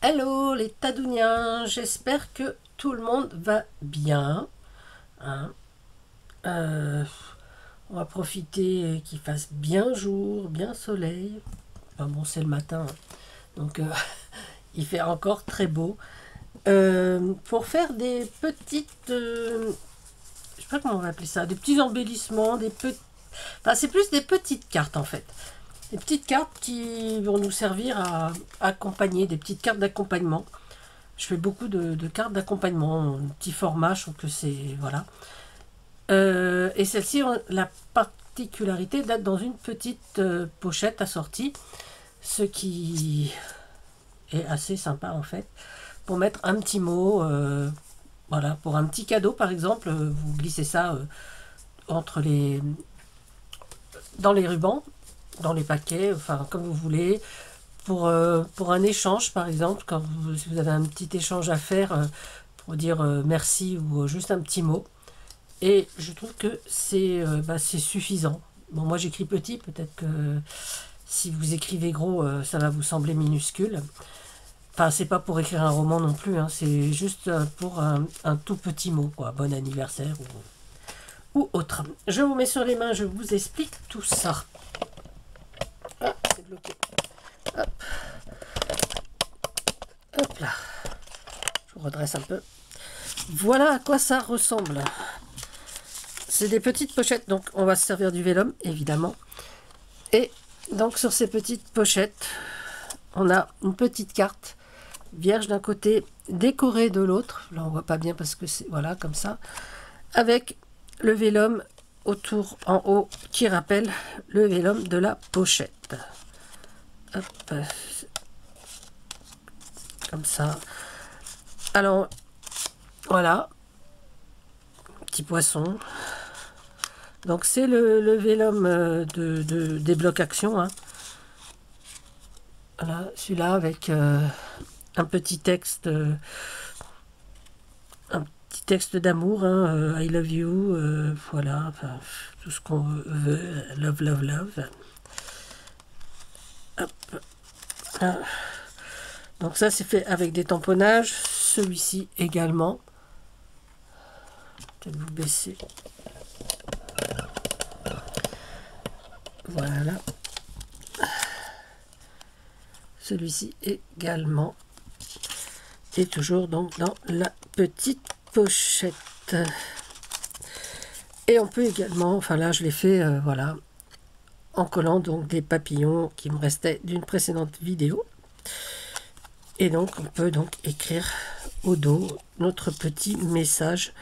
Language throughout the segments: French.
Hello les Tadouniens, j'espère que tout le monde va bien. Hein. Euh, on va profiter qu'il fasse bien jour, bien soleil. Enfin bon, c'est le matin, hein. Donc il fait encore très beau. Pour faire des petites, je sais pas comment on va appeler ça, des petits embellissements, enfin c'est plus des petites cartes en fait. Des petites cartes qui vont nous servir à accompagner, des petites cartes d'accompagnement. Je fais beaucoup de cartes d'accompagnement, petit format, je trouve que c'est... Voilà. Et celle-ci, la particularité d'être dans une petite pochette assortie, ce qui est assez sympa en fait, pour mettre un petit mot, voilà, pour un petit cadeau par exemple, vous glissez ça entre les... dans les rubans, dans les paquets, enfin comme vous voulez, pour un échange par exemple, si vous avez un petit échange à faire pour dire merci ou juste un petit mot. Et je trouve que c'est suffisant. Bon, moi j'écris petit, peut-être que si vous écrivez gros, ça va vous sembler minuscule. Enfin, c'est pas pour écrire un roman non plus, hein, c'est juste pour un tout petit mot, quoi. Bon anniversaire ou autre. Je vous mets sur les mains, je vous explique tout ça. Ah, c'est bloqué. Hop. Hop là. Je vous redresse un peu. Voilà à quoi ça ressemble. C'est des petites pochettes, donc on va se servir du vélum, évidemment. Et donc sur ces petites pochettes, on a une petite carte vierge d'un côté, décorée de l'autre. Là on voit pas bien parce que c'est, voilà, comme ça. Avec le vélum autour en haut qui rappelle le vélum de la pochette. Hop. Comme ça. Alors, voilà. Petit poisson. Donc c'est le vélum des blocs action. Hein. Voilà, celui-là avec un petit texte d'amour, hein, I love you, voilà, enfin, tout ce qu'on veut, love, love, love. Hop. Ah. Donc ça c'est fait avec des tamponnages, celui-ci également. Peut-être vous baisser. Voilà. Celui-ci également. Et toujours donc dans la petite pochette. Et on peut également, enfin là je l'ai fait, voilà, en collant donc des papillons qui me restaient d'une précédente vidéo. Et donc on peut donc écrire au dos notre petit message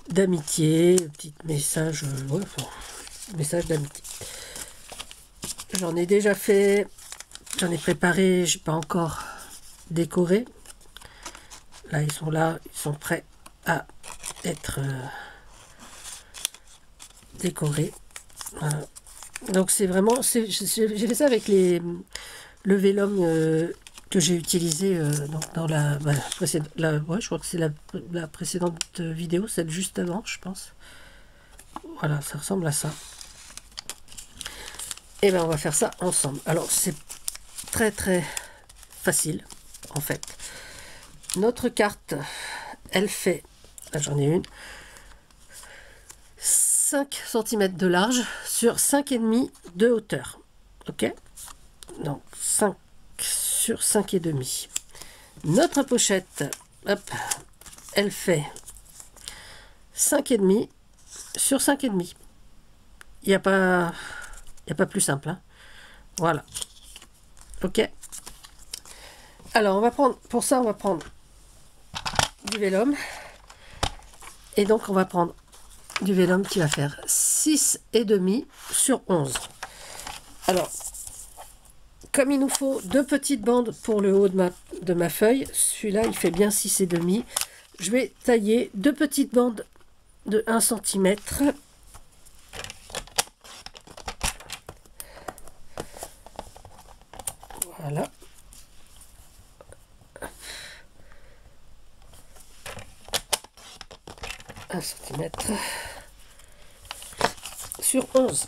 d'amitié, petit message, ouais, enfin, message d'amitié. J'en ai déjà fait, j'en ai préparé, j'ai pas encore décoré. Là ils sont prêts à être décorés. Voilà. Donc c'est vraiment, j'ai fait ça avec le vélum que j'ai utilisé dans la précédente, ouais, je crois que c'est la précédente vidéo, celle juste avant, je pense. Voilà, ça ressemble à ça. Et bien on va faire ça ensemble. Alors c'est très très facile en fait. Notre carte, elle fait, là j'en ai une, 5 cm de large sur 5,5 de hauteur. Ok, donc 5 sur 5,5. Notre pochette, hop, elle fait 5,5 sur 5,5. Il n'y a pas plus simple. Hein. Voilà. Ok. Alors, on va prendre, pour ça, on va prendre du vélum. Et donc, on va prendre du vélum qui va faire 6,5 sur 11. Alors, comme il nous faut 2 petites bandes pour le haut de ma feuille, celui-là, il fait bien 6,5. Je vais tailler 2 petites bandes de 1 cm. Voilà. Un centimètre sur 11.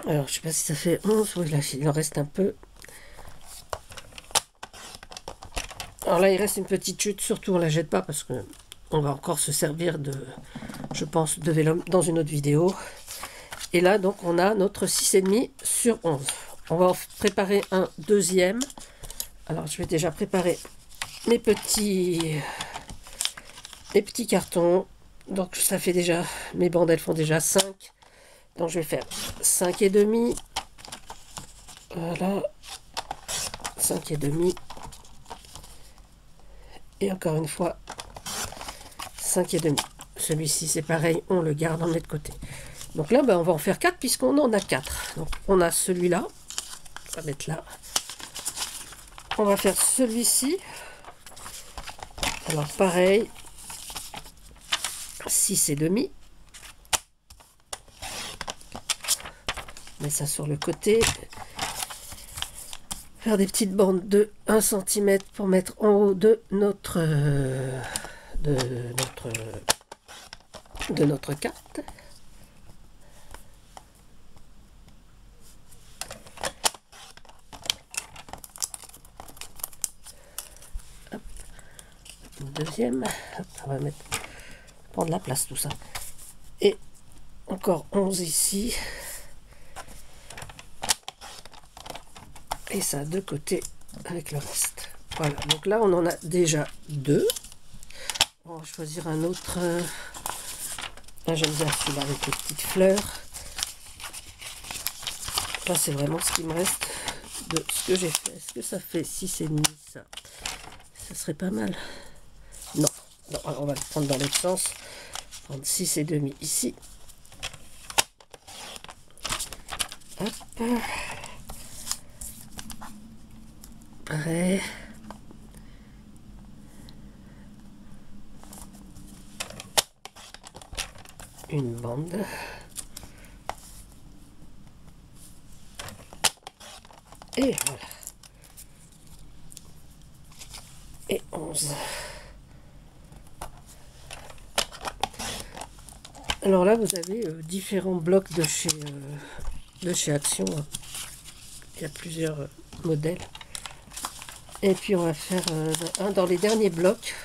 Alors, je sais pas si ça fait 11. Oui, là, il en reste un peu. Alors là, il reste une petite chute, surtout on la jette pas parce que on va encore se servir de, je pense, de vélum dans une autre vidéo. Et là, donc, on a notre 6,5 sur 11. On va en préparer un deuxième. Alors, je vais déjà préparer mes petits cartons. Donc, ça fait déjà, mes bandes, elles font déjà 5. Donc, je vais faire 5,5. Voilà. 5,5. Et encore une fois, 5,5. Celui-ci, c'est pareil, on le garde, on le met de côté. Donc là, ben, on va en faire 4 puisqu'on en a 4. Donc, on a celui-là. On va mettre là. On va faire celui-ci. Alors, pareil. 6,5. On met ça sur le côté. Faire des petites bandes de 1 cm pour mettre en haut de notre carte. Hop. Une deuxième. Hop, on va prendre la place tout ça. Et encore 11 ici. Et ça de côté avec le reste. Voilà, donc là on en a déjà 2. On va choisir un autre. Là j'aime bien celui-là avec les petites fleurs. Là c'est vraiment ce qui me reste de ce que j'ai fait. Est-ce que ça fait 6,5 ça? Ça serait pas mal. Non, non, alors on va le prendre dans l'autre sens. Prendre 6,5 ici. Hop. Pareil. Une bande. Et voilà. Et 11. Alors là, vous avez différents blocs de chez Action. Il y a plusieurs modèles. Et puis on va faire un dans les derniers blocs.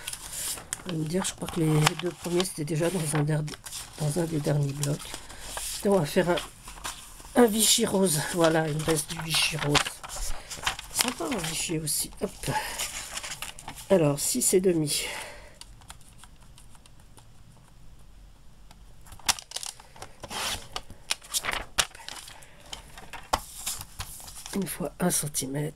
Vous allez me dire, je crois que les 2 premiers c'était déjà dans un des derniers blocs. Et on va faire un Vichy rose. Voilà, il me reste du Vichy rose. Sympa un Vichy aussi. Hop. Alors 6,5. Une fois 1 cm.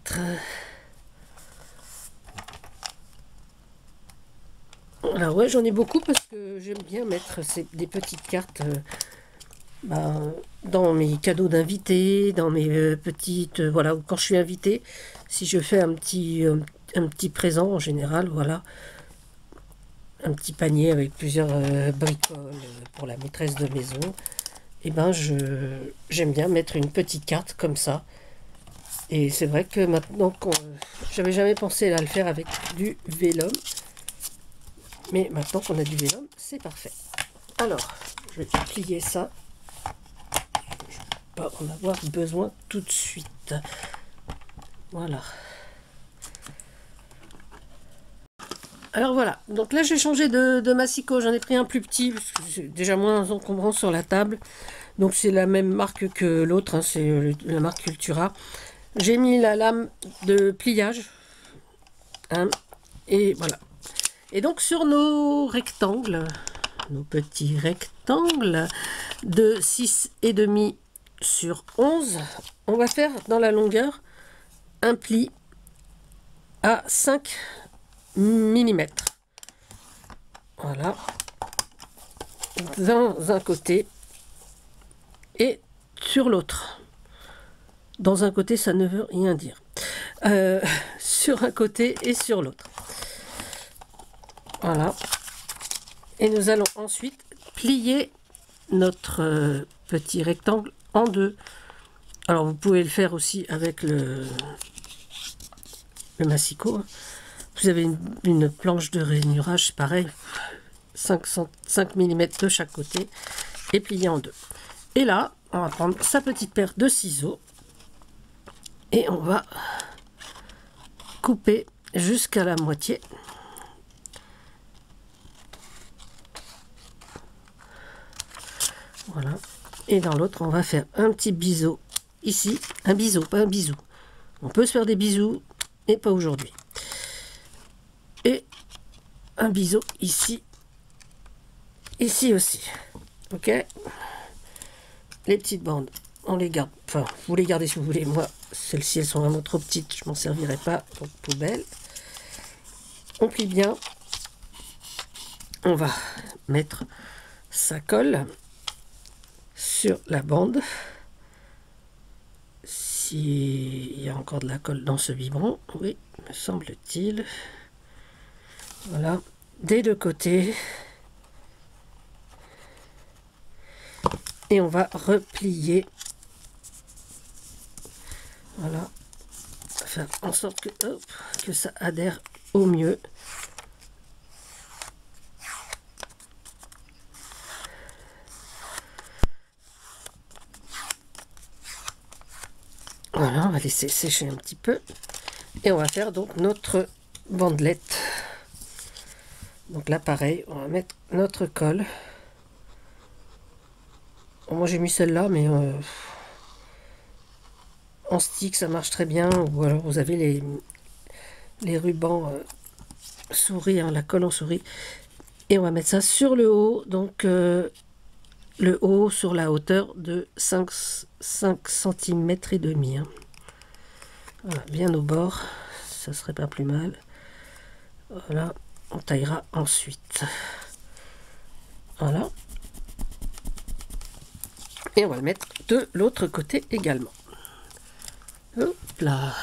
Alors ouais, j'en ai beaucoup parce que j'aime bien mettre des petites cartes dans mes cadeaux d'invités, dans mes petites... voilà, quand je suis invitée, si je fais un petit présent en général, voilà, un petit panier avec plusieurs bricoles pour la maîtresse de maison, et ben j'aime bien mettre une petite carte comme ça. Et c'est vrai que maintenant, j'avais jamais pensé à le faire avec du vélum. Mais maintenant qu'on a du vélum, c'est parfait. Alors, je vais plier ça. Je ne vais pas en avoir besoin tout de suite. Voilà. Alors voilà. Donc là, j'ai changé de massicot. J'en ai pris un plus petit, parce que c'est déjà moins encombrant sur la table. Donc c'est la même marque que l'autre. Hein, c'est la marque Cultura. J'ai mis la lame de pliage. Hein, et voilà. Et donc sur nos rectangles, nos petits rectangles de 6,5 sur 11, on va faire dans la longueur un pli à 5 mm. Voilà. Dans un côté et sur l'autre. Dans un côté, ça ne veut rien dire. Sur un côté et sur l'autre. Voilà. Et nous allons ensuite plier notre petit rectangle en deux. Alors vous pouvez le faire aussi avec le massicot. Vous avez une planche de rainurage, pareil, 5 mm de chaque côté et plier en deux. Et là, on va prendre sa petite paire de ciseaux et on va couper jusqu'à la moitié. Voilà. Et dans l'autre, on va faire un petit biseau ici. Un biseau, pas un bisou. On peut se faire des bisous, mais pas aujourd'hui. Et un biseau ici. Ici aussi. Ok. Les petites bandes, on les garde. Enfin, vous les gardez si vous voulez. Moi, celles-ci, elles sont vraiment trop petites. Je m'en servirai pas. Donc, poubelle. On plie bien. On va mettre sa colle sur la bande. S'il y a encore de la colle dans ce biberon, oui, me semble-t-il. Voilà, des deux côtés. Et on va replier. Voilà, faire en sorte que, hop, que ça adhère au mieux. Voilà, on va laisser sécher un petit peu. Et on va faire donc notre bandelette. Donc là, pareil, on va mettre notre colle. Bon, moi, j'ai mis celle-là, mais en stick, ça marche très bien. Ou alors, vous avez les rubans souris, hein, la colle en souris. Et on va mettre ça sur le haut. Donc, le haut sur la hauteur de 5 cm et demi. Hein. Voilà, bien au bord, ça serait pas plus mal. Voilà, on taillera ensuite. Voilà. Et on va le mettre de l'autre côté également. Hop là.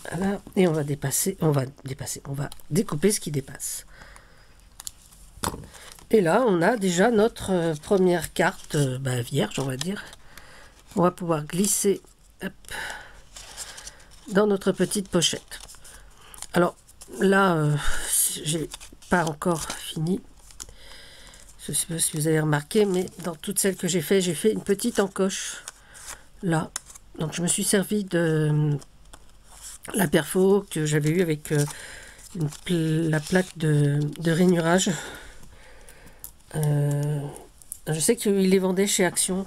Voilà, et on va découper ce qui dépasse. Et là, on a déjà notre première carte vierge, on va dire. On va pouvoir glisser hop, dans notre petite pochette. Alors là, j'ai pas encore fini. Je ne sais pas si vous avez remarqué, mais dans toutes celles que j'ai fait une petite encoche là. Donc je me suis servi de la perfo que j'avais eu avec la plaque de rainurage. Je sais qu'ils les vendaient chez Action.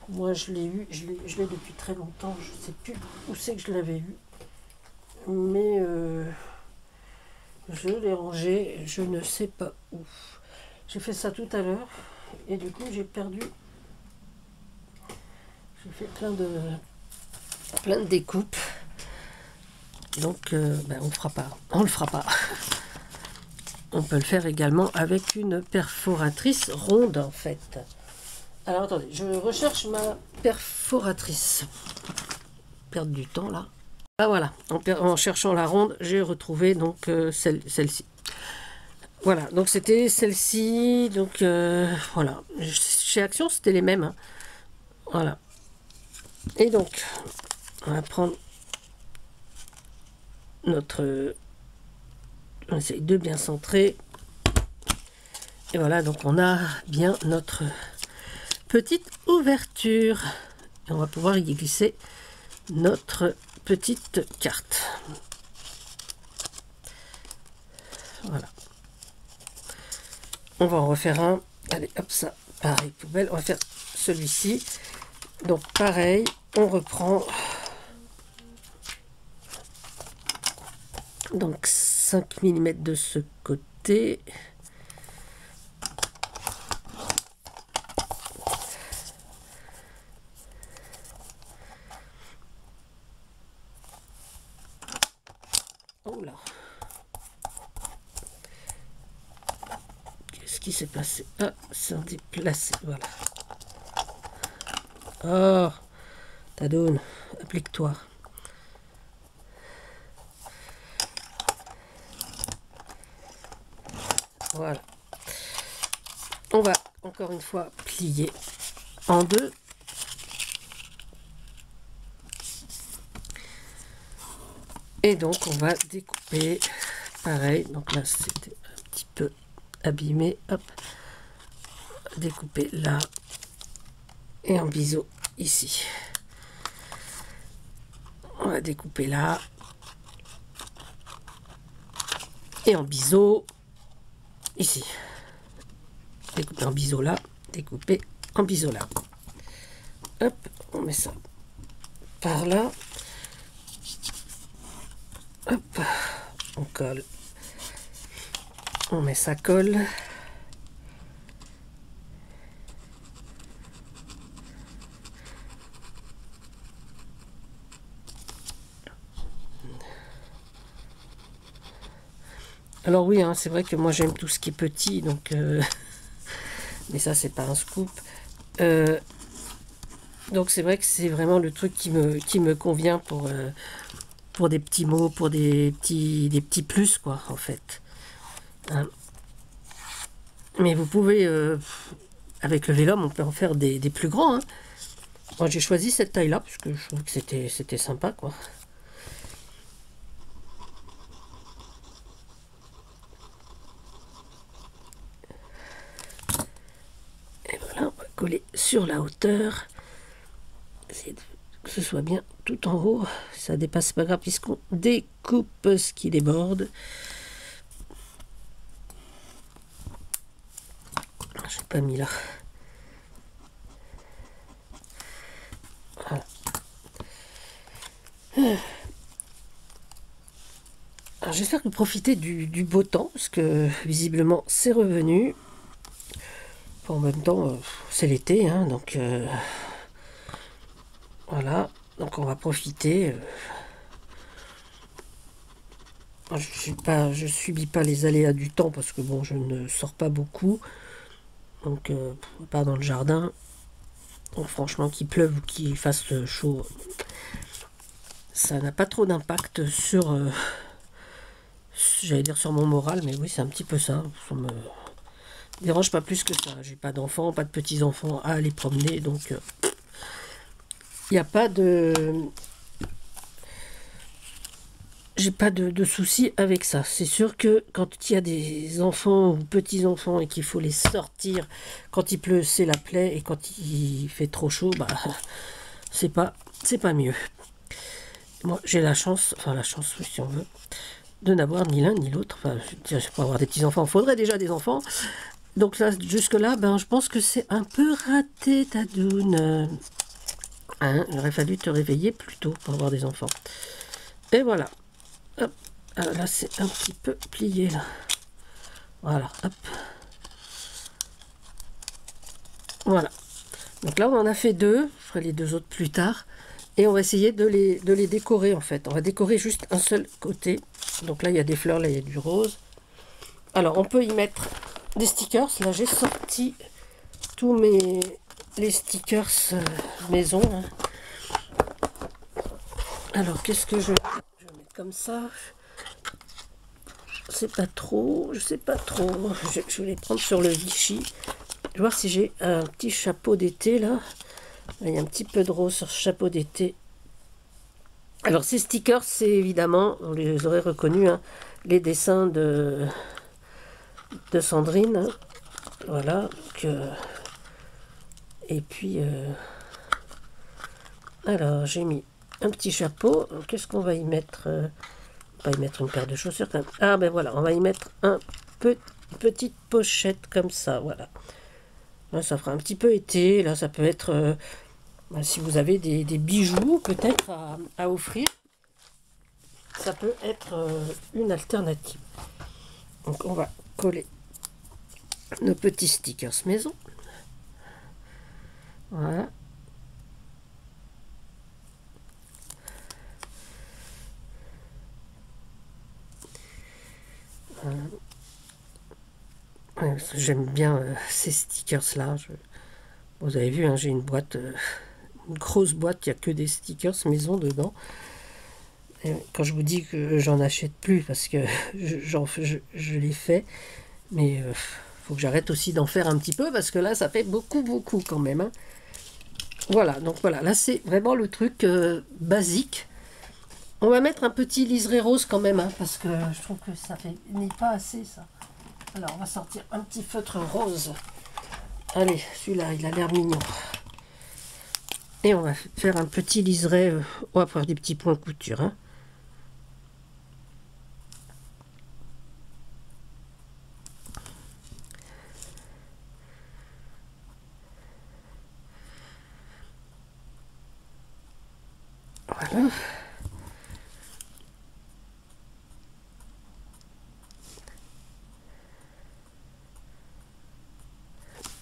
Moi je l'ai eu, je l'ai depuis très longtemps. Je ne sais plus où c'est que je l'avais eu. Mais je l'ai rangé, je ne sais pas où. J'ai fait ça tout à l'heure et du coup j'ai perdu. J'ai fait plein de découpes. Donc on le fera pas. On peut le faire également avec une perforatrice ronde en fait. Alors attendez, je recherche ma perforatrice. Perdre du temps là. Ah voilà, en cherchant la ronde, j'ai retrouvé donc celle-ci. Voilà, donc c'était celle-ci. Donc voilà, chez Action c'était les mêmes. Hein. Voilà. Et donc, on va prendre notre... On essaye de bien centrer. Et voilà, donc on a bien notre petite ouverture. Et on va pouvoir y glisser notre petite carte. Voilà. On va en refaire un. Allez, hop, ça, pareil, poubelle. On va faire celui-ci. Donc pareil, on reprend donc 5 mm de ce côté. Oh là. Qu'est-ce qui s'est passé? Ah, c'est déplacé, voilà. Oh, Tadoun, applique-toi. Voilà. On va encore une fois plier en deux. Et donc on va découper pareil, donc là c'était un petit peu abîmé, hop, découper là et en biseau ici. On va découper là et en biseau ici. Découper en biseau là, découper en biseau là. Hop, on met ça par là. Hop, on colle. On met ça colle. Alors oui, hein, c'est vrai que moi j'aime tout ce qui est petit, donc mais ça c'est pas un scoop. Donc c'est vrai que c'est vraiment le truc qui me convient pour des petits mots, pour des petits plus quoi en fait. Hein. Mais vous pouvez avec le vélum on peut en faire des plus grands. Hein. Moi j'ai choisi cette taille là parce que je trouve que c'était sympa quoi. Coller sur la hauteur, essayer que ce soit bien tout en haut, ça dépasse pas grave puisqu'on découpe ce qui déborde. J'ai pas mis là. Voilà. J'espère que vous profitez du beau temps parce que visiblement c'est revenu. En même temps, c'est l'été, hein, donc voilà, donc on va profiter. Je subis pas les aléas du temps parce que bon, je ne sors pas beaucoup, donc pas dans le jardin. Donc, franchement, qu'il pleuve ou qu'il fasse chaud, ça n'a pas trop d'impact sur, j'allais dire sur mon moral, mais oui, c'est un petit peu ça. Ça me dérange pas plus que ça. J'ai pas d'enfants, pas de petits enfants à aller promener, donc il n'y a pas de, j'ai pas de soucis avec ça. C'est sûr que quand il y a des enfants ou petits enfants et qu'il faut les sortir, quand il pleut, c'est la plaie, et quand il fait trop chaud, bah c'est pas mieux. Moi, j'ai la chance, enfin la chance, si on veut, de n'avoir ni l'un ni l'autre. Enfin, je veux dire, pour avoir des petits enfants, il faudrait déjà des enfants. Donc là, jusque-là, ben, je pense que c'est un peu raté, Tadoune. Hein, il aurait fallu te réveiller plus tôt pour avoir des enfants. Et voilà. Hop. Alors là, c'est un petit peu plié, là. Voilà, hop. Voilà. Donc là, on en a fait deux. Je ferai les deux autres plus tard. Et on va essayer de les décorer, en fait. On va décorer juste un seul côté. Donc là, il y a des fleurs, là, il y a du rose. Alors, on peut y mettre des stickers. Là, j'ai sorti tous les stickers maison. Hein. Alors, qu'est-ce que je vais mettre comme ça? Je sais pas trop. Je sais pas trop. Je vais les prendre sur le Vichy. Je vais voir si j'ai un petit chapeau d'été, là. Il y a un petit peu de rose sur ce chapeau d'été. Alors, ces stickers, c'est évidemment, on les aurait reconnus, hein, les dessins de Sandrine. Hein. Voilà. Donc, et puis, alors, j'ai mis un petit chapeau. Qu'est-ce qu'on va y mettre? On va y mettre une paire de chaussures quand même. Ah, ben voilà, on va y mettre une petite pochette comme ça. Voilà. Là, ça fera un petit peu été. Là, ça peut être, si vous avez des bijoux peut-être à offrir, ça peut être une alternative. Donc, on va coller nos petits stickers maison. Voilà. J'aime bien ces stickers là. Vous avez vu, hein, j'ai une boîte, une grosse boîte, il n'y a que des stickers maison dedans. Et quand je vous dis que j'en achète plus parce que je l'ai fait, mais faut que j'arrête aussi d'en faire un petit peu parce que là ça fait beaucoup quand même. Hein. Voilà, donc voilà, là c'est vraiment le truc basique. On va mettre un petit liseré rose quand même, hein, parce que je trouve que ça fait n'est pas assez ça. Alors on va sortir un petit feutre rose. Allez, celui-là, il a l'air mignon. Et on va faire un petit liseré. On va faire des petits points couture. Hein.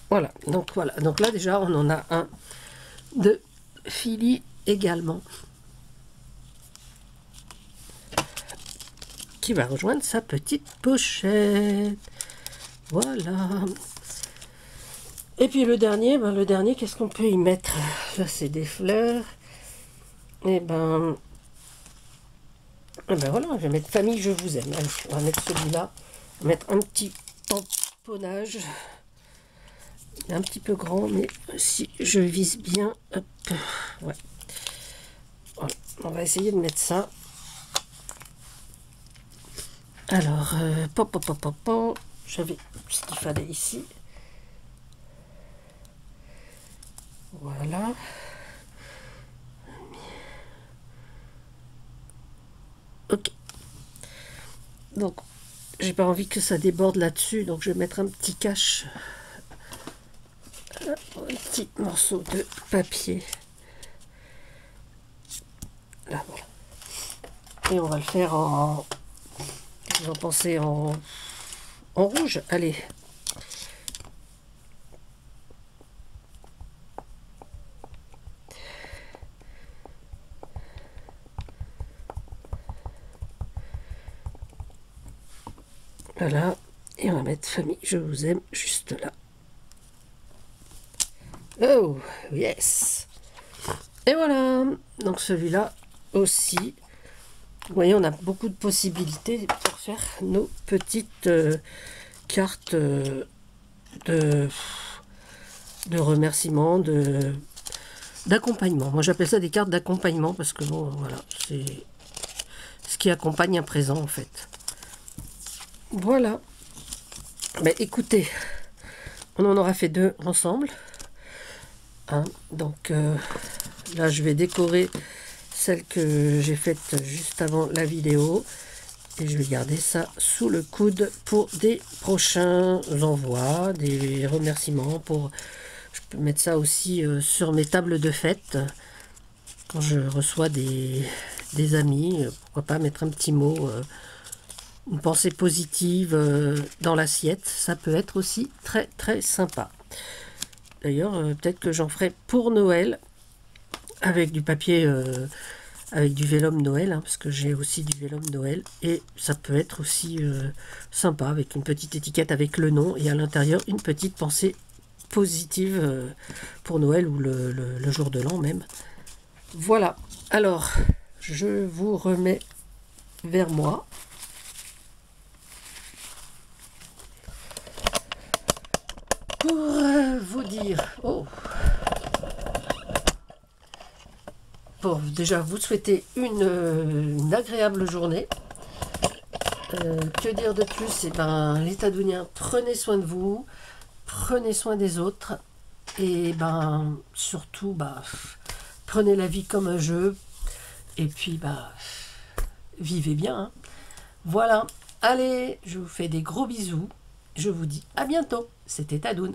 Voilà. Voilà. Donc là déjà on en a un de fili également qui va rejoindre sa petite pochette. Voilà. Et puis le dernier, qu'est-ce qu'on peut y mettre? Là c'est des fleurs. Et ben voilà, je vais mettre famille, je vous aime. Allez, on va mettre celui-là. On va mettre un petit tamponnage. Il est un petit peu grand, mais si je vise bien, hop, ouais. Voilà, on va essayer de mettre ça. Alors, j'avais ce qu'il fallait ici. Voilà. Ok. Donc, j'ai pas envie que ça déborde là-dessus, donc je vais mettre un petit cache. Un petit morceau de papier. Là, voilà. Et on va le faire en... Vous en pensez en rouge? Allez. Voilà. Et on va mettre famille, je vous aime, juste là. Oh, yes. Et voilà. Donc celui-là aussi. Vous voyez, on a beaucoup de possibilités pour faire nos petites cartes de remerciement, d'accompagnement. Moi, j'appelle ça des cartes d'accompagnement parce que bon, voilà, c'est ce qui accompagne un présent en fait. Voilà. Mais écoutez, on en aura fait 2 ensemble. Hein, donc là, je vais décorer celle que j'ai faite juste avant la vidéo. Et je vais garder ça sous le coude pour des prochains envois, des remerciements. Je peux mettre ça aussi sur mes tables de fête. Quand je reçois des amis, pourquoi pas mettre un petit mot, une pensée positive dans l'assiette. Ça peut être aussi très très sympa. D'ailleurs, peut-être que j'en ferai pour Noël avec du papier... avec du vélum Noël, hein, parce que j'ai aussi du vélum Noël, et ça peut être aussi sympa, avec une petite étiquette avec le nom, et à l'intérieur une petite pensée positive pour Noël, ou le jour de l'an même. Voilà, alors, je vous remets vers moi. Pour vous dire... Oh, pour déjà vous souhaiter une agréable journée. Que dire de plus? Eh ben, les Tadouniens, prenez soin de vous, prenez soin des autres, et ben surtout, prenez la vie comme un jeu, et puis vivez bien. Hein. Voilà, allez, je vous fais des gros bisous, je vous dis à bientôt. C'était Tadoun.